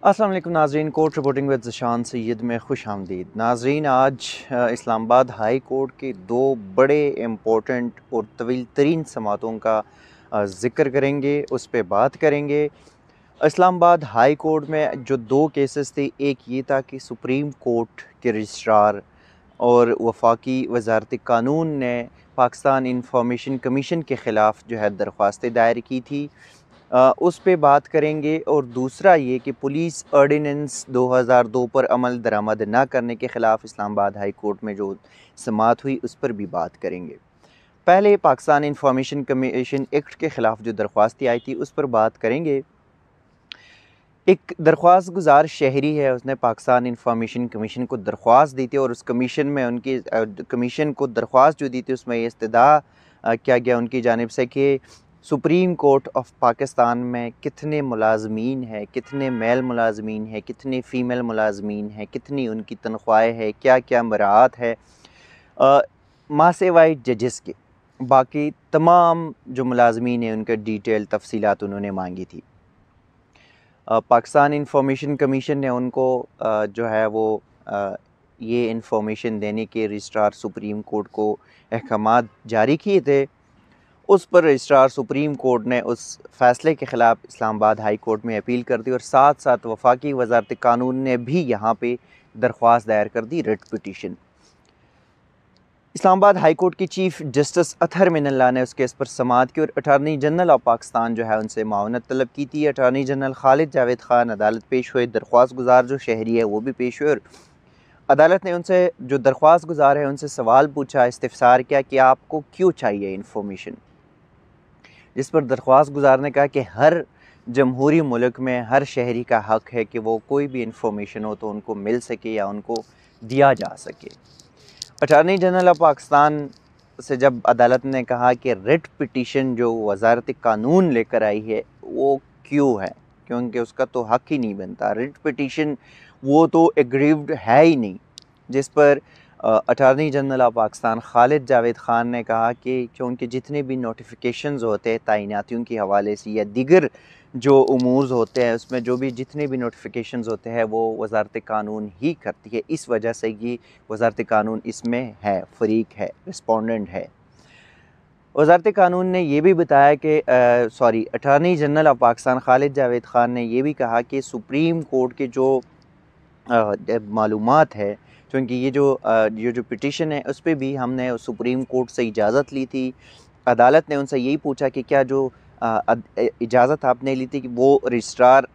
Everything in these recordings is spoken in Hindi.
अस्सलाम वालेकुम नाज़रीन, कोर्ट रिपोर्टिंग विद ज़शान सैयद में खुश आमदीद। नाज़रीन, आज इस्लामाबाद हाई कोर्ट के दो बड़े इम्पोर्टेंट और तवील तरीन समातों का ज़िक्र करेंगे, उस पर बात करेंगे। इस्लामाबाद हाई कोर्ट में जो दो केसेस थे, एक ये था कि सुप्रीम कोर्ट के रजिस्ट्रार और वफाकी वज़ारत कानून ने पाकिस्तान इंफॉर्मेशन कमीशन के ख़िलाफ़ जो है दरख्वास्तें दायर की थी, उस पे बात करेंगे। और दूसरा ये कि पुलिस ऑर्डिनेंस 2002 पर अमल दरामद न करने के ख़िलाफ़ इस्लामाबाद हाई कोर्ट में जो समाअत हुई उस पर भी बात करेंगे। पहले पाकिस्तान इंफॉर्मेशन कमीशन एक्ट के ख़िलाफ़ जो दरख्वास्तें आई थी उस पर बात करेंगे। एक दरख्वास्त गुज़ार शहरी है, उसने पाकिस्तान इंफॉर्मेशन कमीशन को दरख्वास्त दी थी और उस कमीशन में उनकी कमीशन को दरख्वास्त जो दी थी उसमें ये इस्तदा किया गया उनकी जानिब से कि सुप्रीम कोर्ट ऑफ पाकिस्तान में कितने मुलाजमीन हैं, कितने मेल मुलाजमीन हैं, कितने फ़ीमेल मुलाजमीन हैं, कितनी उनकी तनख्वाहें हैं, क्या क्या मराहत है मासेवाई जजेस के। बाकी तमाम जो मुलाजमीन हैं उनका डिटेल तफसीलात उन्होंने मांगी थी। पाकिस्तान इंफॉर्मेशन कमीशन ने उनको जो है वो ये इंफॉर्मेशन देने के रजिस्ट्रार सुप्रीम कोर्ट को अहकामात जारी किए थे। उस पर रजिस्ट्रार सुप्रीम कोर्ट ने उस फ़ैसले के ख़िलाफ़ इस्लामाबाद हाई कोर्ट में अपील कर दी और साथ साथ वफाकी वज़ारत कानून ने भी यहाँ पे दरख्वास्त दायर कर दी, writ petition. Islamabad high court की चीफ़ जस्टिस अतहर मिनल्ला ने उस केस पर समाअत की और अटारनी जनरल ऑफ पाकिस्तान जो है उनसे मावनत तलब की थी। अटारनी जनरल खालिद जावेद ख़ान अदालत पेश हुए, दरख्वास्त गुज़ार जो शहरी है वो भी पेश हुए और अदालत ने उनसे जो दरख्वास्त गुज़ार है उनसे सवाल पूछा, इस्तिफ़सार किया कि आपको क्यों चाहिए इन्फॉर्मेशन। जिस पर दरख्वास्त गुज़ार ने कहा कि हर जमहूरी मुल्क में हर शहरी का हक़ है कि वो कोई भी इंफॉर्मेशन हो तो उनको मिल सके या उनको दिया जा सके। अटारनी जनरल ऑफ पाकिस्तान से जब अदालत ने कहा कि रिट पिटीशन जो वज़ारत कानून लेकर आई है वो क्यों है, क्योंकि उसका तो हक़ ही नहीं बनता, रिट पिटीशन वो तो एग्रीव्ड है ही नहीं। जिस पर attorney general of Pakistan Khalid Javed Khan ने कहा कि उनके जितने भी नोटिफिकेशंस होते हैं तैनातियों के हवाले से या दिगर जो उमूर्स होते हैं उसमें जो भी जितने भी नोटिफिकेशंस होते हैं वो वज़ारत कानून ही करती है। इस वजह से ये वज़ारत कानून इसमें है, फ़रीक है, रिस्पोंडेंट है। वज़ारत कानून ने ये भी बताया कि attorney general of Pakistan Khalid Javed Khan ने ये भी कहा कि सुप्रीम कोर्ट के जो मालूमात है, क्योंकि ये जो पिटीशन है उस पर भी हमने सुप्रीम कोर्ट से इजाज़त ली थी। अदालत ने उनसे यही पूछा कि क्या जो इजाज़त आपने ली थी कि वो रजिस्ट्रार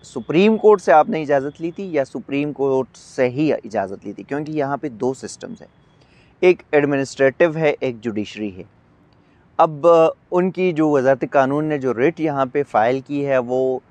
सुप्रीम कोर्ट से आपने इजाज़त ली थी या सुप्रीम कोर्ट से ही इजाज़त ली थी, क्योंकि यहाँ पे दो सिस्टम्स हैं, एक एडमिनिस्ट्रेटिव है, एक जुडिशरी है। अब उनकी जो वज़ारत कानून ने जो रिट यहाँ पे फ़ाइल की है वो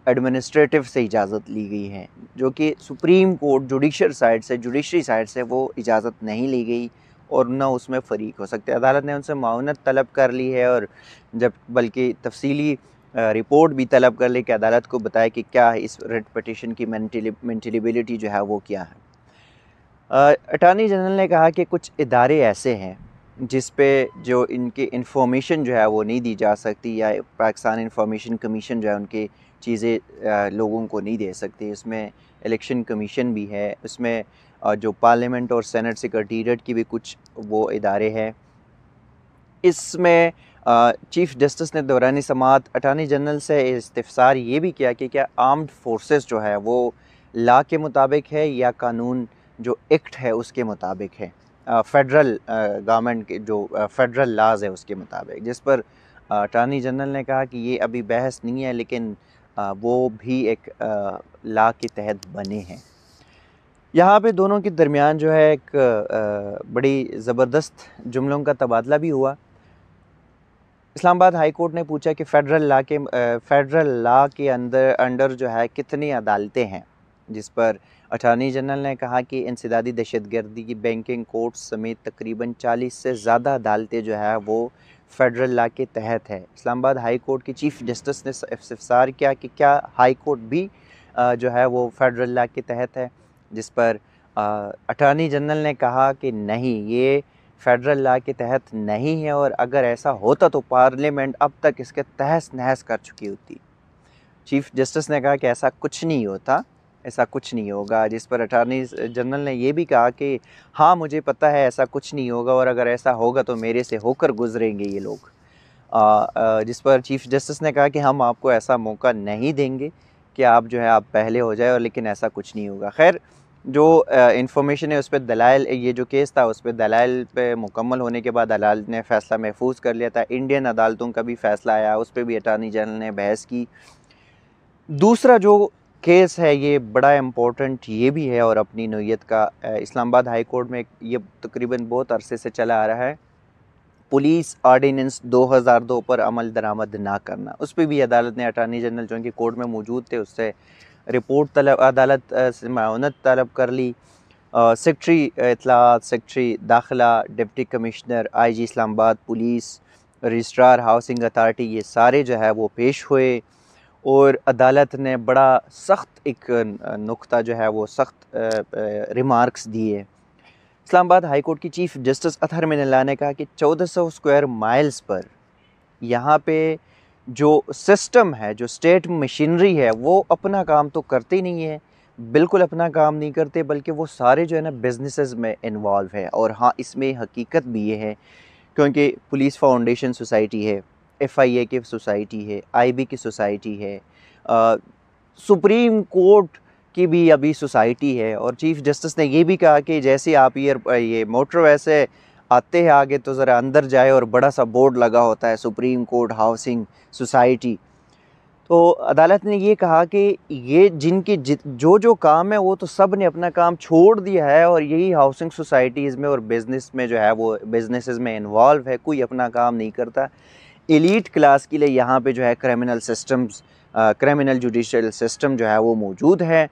एडमिनिस्ट्रेटिव से इजाज़त ली गई है, जो कि सुप्रीम कोर्ट जुडिशरी साइड से वो इजाज़त नहीं ली गई और न उसमें फ़रीक हो सकते। अदालत ने उनसे मावनत तलब कर ली है और जब बल्कि तफसीली रिपोर्ट भी तलब कर ली कि अदालत को बताया कि क्या इस रिट पिटीशन की मेंटेलेबिलिटी जो है वो क्या है। अटार्नी जनरल ने कहा कि कुछ इदारे ऐसे हैं जिस पे जो इनकी इंफॉर्मेशन जो है वो नहीं दी जा सकती या पाकिस्तान इंफॉर्मेशन कमीशन जो है उनकी चीज़ें लोगों को नहीं दे सकती। इसमें इलेक्शन कमीशन भी है, उसमें जो पार्लियामेंट और सेनेट सेक्रेटेरिएट की भी कुछ वो इदारे हैं। इसमें चीफ़ जस्टिस ने दौरान समाअत अटार्नी जनरल से इस्तिफ़सार ये भी किया कि क्या आर्म्ड फोर्सेस जो है वो लॉ के मुताबिक है या कानून जो एक्ट है उसके मुताबिक है, फ़ेडरल गवर्नमेंट के जो फ़ेडरल लॉज़ है उसके मुताबिक। जिस पर अटार्नी जनरल ने कहा कि ये अभी बहस नहीं है, लेकिन वो भी एक लॉ के तहत बने हैं। यहाँ पे दोनों के दरमियान जो है एक बड़ी ज़बरदस्त जुमलों का तबादला भी हुआ। इस्लामाबाद हाई कोर्ट ने पूछा कि फ़ेडरल लॉ के अंडर जो है कितनी अदालतें हैं, जिस पर अटार्नी जनरल ने कहा कि इंसदादी दहशतगर्दी की बैंकिंग कोर्ट समेत तकरीबन 40 से ज़्यादा अदालतें जो है वो फ़ेडरल लॉ के तहत है। इस्लामाबाद हाई कोर्ट की चीफ़ जस्टिस ने इस्तिफ़सार किया कि क्या हाई कोर्ट भी जो है वो फ़ेडरल लॉ के तहत है, जिस पर अटार्नी जनरल ने कहा कि नहीं, ये फ़ेडरल लॉ के तहत नहीं है और अगर ऐसा होता तो पार्लियामेंट अब तक इसके तहस नहस कर चुकी होती। चीफ जस्टिस ने कहा कि ऐसा कुछ नहीं होता, ऐसा कुछ नहीं होगा, जिस पर अटॉर्नी जनरल ने ये भी कहा कि हाँ मुझे पता है ऐसा कुछ नहीं होगा, और अगर ऐसा होगा तो मेरे से होकर गुजरेंगे ये लोग। जिस पर चीफ जस्टिस ने कहा कि हम आपको ऐसा मौका नहीं देंगे कि आप जो है आप पहले हो जाए, और लेकिन ऐसा कुछ नहीं होगा। खैर जो इंफॉर्मेशन है उस पर दलाइल, ये जो केस था उस पर दलाइल पे मुकम्मल होने के बाद अदालत ने फ़ैसला महफूज कर लिया था। इंडियन अदालतों का भी फ़ैसला आया, उस पर भी अटॉर्नी जनरल ने बहस की। दूसरा जो केस है ये बड़ा इम्पोर्टेंट ये भी है और अपनी नौइयत का, इस्लामाबाद हाई कोर्ट में ये तकरीबन बहुत अरसे से चला आ रहा है, पुलिस आर्डीनेंस 2002 पर अमल दरामद ना करना। उस पर भी अदालत ने अटॉर्नी जनरल जो कि कोर्ट में मौजूद थे उससे रिपोर्ट तलब, अदालत से माउनत तलब कर ली। सेक्रेटरी इत्तलात, सेक्रेटरी दाखिला, deputy commissioner, IG Islamabad police, registrar housing authority, ये सारे जो है वो पेश हुए, और अदालत ने बड़ा सख्त एक नुक्ता जो है वो सख्त रिमार्क्स दिए। इस्लामाबाद हाई कोर्ट की चीफ जस्टिस अतहर मिनल्लाह ने कहा कि 1400 स्क्वायर माइल्स पर यहाँ पे जो सिस्टम है, जो स्टेट मशीनरी है, वो अपना काम तो करते ही नहीं है, बिल्कुल अपना काम नहीं करते, बल्कि वो सारे जो है ना बिजनेसेस में इन्वॉल्व है। और हाँ, इसमें हकीकत भी ये है क्योंकि पुलिस फाउंडेशन सोसाइटी है, FIA की सोसाइटी है, IB की सोसाइटी है, सुप्रीम कोर्ट की भी अभी सोसाइटी है। और चीफ जस्टिस ने ये भी कहा कि जैसे आप ये मोटरवे से आते हैं आगे तो ज़रा अंदर जाए और बड़ा सा बोर्ड लगा होता है सुप्रीम कोर्ट हाउसिंग सोसाइटी। तो अदालत ने ये कहा कि ये जिनकी जो जो काम है वो तो सब ने अपना काम छोड़ दिया है, और यही हाउसिंग सोसाइटीज़ में और बिज़नेस में जो है वो बिज़नेसेस में इन्वॉल्व है, कोई अपना काम नहीं करता। एलीट क्लास के लिए यहाँ पे जो है criminal systems, criminal judicial system जो है वो मौजूद है,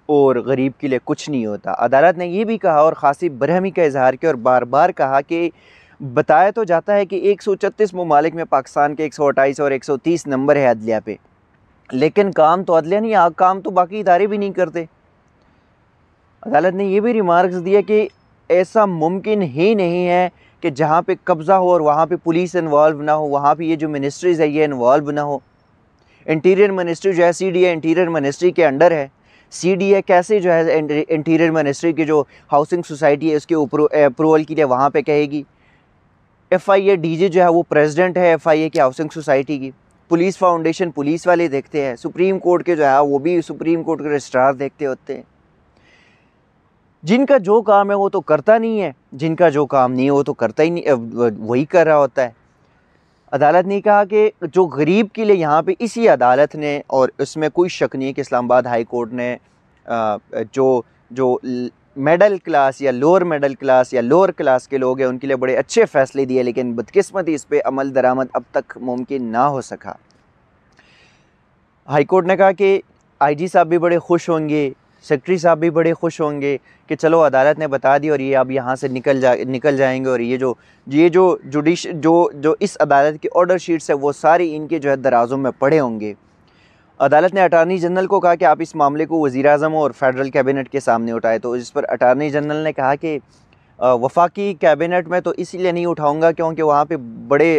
और गरीब के लिए कुछ नहीं होता। अदालत ने ये भी कहा और ख़ासी बरहमी का इजहार किया और बार बार कहा कि बताया तो जाता है कि 136 ममालिक में पाकिस्तान के 128 और 130 नंबर है अदलिया पे, लेकिन काम तो अदलिया नहीं, काम तो बाकी इदारे भी नहीं करते। अदालत ने यह भी रिमार्क्स दिया कि ऐसा मुमकिन ही नहीं है कि जहाँ पे कब्ज़ा हो और वहाँ पे पुलिस इन्वॉल्व ना हो, वहाँ पे ये जो मिनिस्ट्रीज़ है ये इन्वॉल्व ना हो। इंटीरियर मिनिस्ट्री जो है CDA इंटीरियर मिनिस्ट्री के अंडर है। CDA कैसे जो है इंटीरियर मिनिस्ट्री की जो हाउसिंग सोसाइटी है उसके अप्रूवल के लिए वहाँ पे कहेगी। FIA DG जो है वो प्रेसिडेंट है FIA की हाउसिंग सोसाइटी की। पुलिस फाउंडेशन पुलिस वाले देखते हैं, सुप्रीम कोर्ट के जो है वो भी सुप्रीम कोर्ट के रजिस्ट्रार देखते होते हैं। जिनका जो काम है वो तो करता नहीं है, जिनका जो काम नहीं है वो तो करता ही नहीं, वही कर रहा होता है। अदालत ने कहा कि जो गरीब के लिए यहाँ पे इसी अदालत ने, और इसमें कोई शक नहीं है कि इस्लामाबाद हाई कोर्ट ने जो मिडल क्लास या लोअर मिडल क्लास या लोअर क्लास के लोग हैं उनके लिए बड़े अच्छे फ़ैसले दिए, लेकिन बदकिस्मती इस पर अमल दरामद अब तक मुमकिन ना हो सका। हाई कोर्ट ने कहा कि IG साहब भी बड़े खुश होंगे, सेक्रेटरी साहब भी बड़े खुश होंगे कि चलो अदालत ने बता दी और ये अब यहाँ से निकल जाएंगे, और ये जो इस अदालत की ऑर्डर शीट्स है वो सारी इनके जो है दराज़ों में पड़े होंगे। अदालत ने अटार्नी जनरल को कहा कि आप इस मामले को वज़ीर-ए-आज़म और फेडरल कैबिनेट के सामने उठाए, तो इस पर अटार्नी जनरल ने कहा कि वफाकी कैबिनेट में तो इसलिए नहीं उठाऊँगा क्योंकि वहाँ पे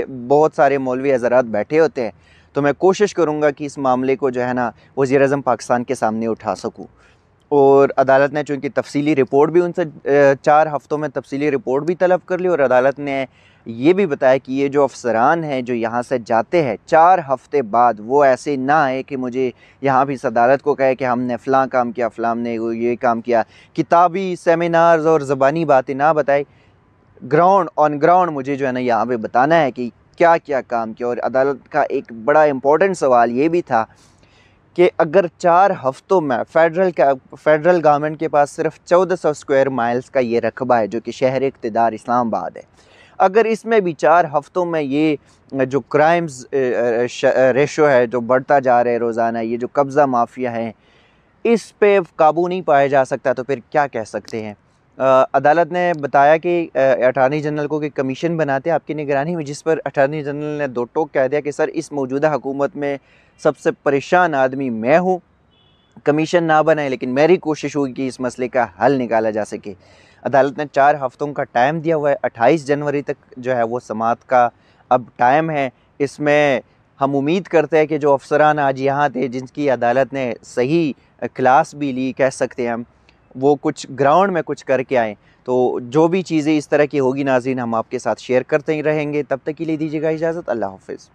बहुत सारे मौलवी हज़रात बैठे होते हैं, तो मैं कोशिश करूँगा कि इस मामले को जो है ना वज़ीर-ए-आज़म पाकिस्तान के सामने उठा सकूँ। और अदालत ने चूँकि तफसीली रिपोर्ट भी उनसे 4 हफ़्तों में तफसीली रिपोर्ट भी तलब कर ली, और अदालत ने ये भी बताया कि ये जो अफसरान हैं जो यहाँ से जाते हैं 4 हफ़्ते बाद, वो ऐसे ना आए कि मुझे यहाँ भी इस अदालत को कहे कि हमने फ़लाँ काम किया, फ़लाँ ने ये काम किया, किताबी सेमिनार्स और ज़बानी बातें ना बताए, ऑन ग्राउंड मुझे जो है ना यहाँ पे बताना है कि क्या क्या काम किया। और अदालत का एक बड़ा इम्पोर्टेंट सवाल ये भी था कि अगर 4 हफ़्तों में फेडरल गवर्नमेंट के पास सिर्फ 1400 स्क्वायर माइल्स का ये रकबा है जो कि शहर इक़्तिदार इस्लामाबाद है, अगर इसमें भी 4 हफ़्तों में ये जो क्राइम्स रेशो है जो बढ़ता जा रहा है रोज़ाना, ये जो कब्ज़ा माफिया है, इस पे काबू नहीं पाया जा सकता, तो फिर क्या कह सकते हैं। अदालत ने बताया कि अटार्नी जनरल को कि कमीशन बनाते हैं आपकी निगरानी में, जिस पर अटार्नी जनरल ने दो टोक कह दिया कि सर इस मौजूदा हुकूमत में सबसे परेशान आदमी मैं हूँ, कमीशन ना बनाए, लेकिन मेरी कोशिश होगी कि इस मसले का हल निकाला जा सके। अदालत ने 4 हफ़्तों का टाइम दिया हुआ है, 28 जनवरी तक जो है वो समाअत का अब टाइम है। इसमें हम उम्मीद करते हैं कि जो अफसरान आज यहाँ थे, जिनकी अदालत ने सही क्लास भी ली कह सकते हैं हम, वो कुछ ग्राउंड में कुछ करके आएँ। तो जो भी चीज़ें इस तरह की होगी नाज़रीन, हम आपके साथ शेयर करते ही रहेंगे। तब तक के लिए दीजिएगा इजाज़त। अल्लाह हाफ़िज़।